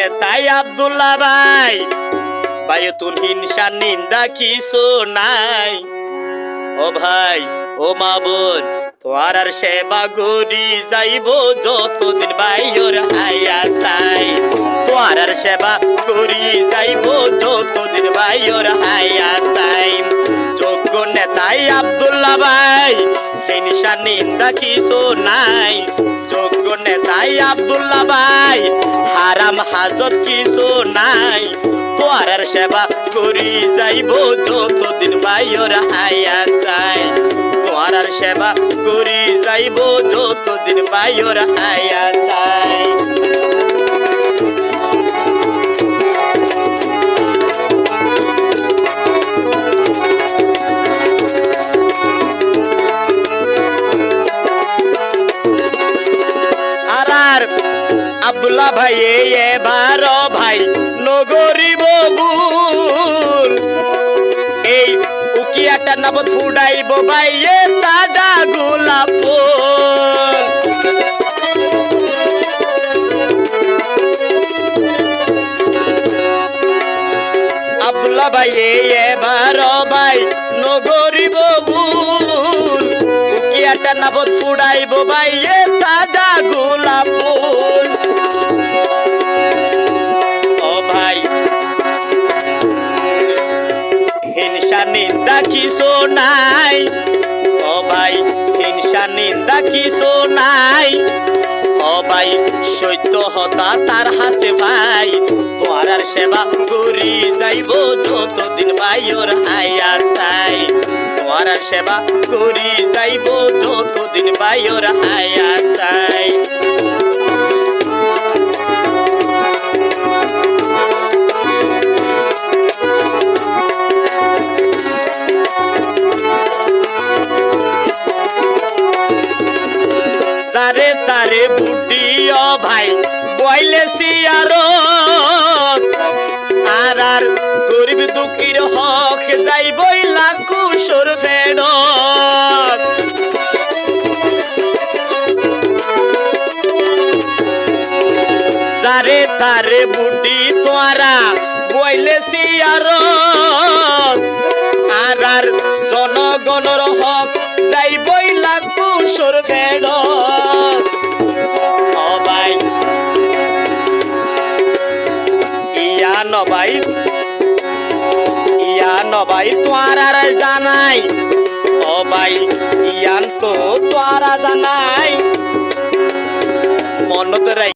নেতাই আব্দুল্লাহ ভাই ভাই তুন হিংসা নিন্দা কিছু নাই। ও ভাই ও মা বোন তোয়ার আর সেবা করি যাইব যতদিন ভাইয়ের হায়াত চাই। তোয়ার আর সেবা করি যাইব যতদিন ভাইয়ের হায়াত চাই। যোগ্য নেতাই আব্দুল্লাহ ভাই হিংসা নিন্দা কিছু নাই। যোগ্য নেতাই আব্দুল্লাহ ভাই হারাম হাজত কিছু নাই। তোয়ার আর সেবা করি যাইব যতদিন ভাইয়ের হায়াত চাই। তোয়ার আর সেবা করি যাইব যতদিন ভাইয়ের হায়াত চাই। আব্দুল্লাহ ভাই এবার ভাই নগরী ববুল এই উকিয়াটা নাবত ফুডাইব ভাই এ তাজা গোলাপ আব্দুল্লাহ ভাই এবার ভাই নগরী ববুল উকিয়াটা নাবত ফুডাইব ভাই এ তাজা গোলাপ হিংসা নিন্দা কিছু নাই। ও ভাই হিংসা নিন্দা কিছু নাই। ও ভাই সত্য হতা তার হাসে ভাই তোয়ার আর সেবা করি যাইব যতদিন ভাইয়ের হায়াত চাই। তোয়ার আর সেবা করি যাইব যতদিন ভাইয়ের হায়াত চাই। যারে তারে বুটিও ভাই বইলে সিয়ারত আর আর গরিব দুঃখীর হক যাইবই লাকুশোর ফেরত। যারে তারে বুটি তোয়ারা বইলে সিয়ারত আর আর জনগণের হক যাইবই লাকুশোর ফেরত। ও ভাই ইয়া নবাই তোয়ার আর জানাই। ও ভাই ইয়ান তো তোয়ারা জানাই মনত রাই।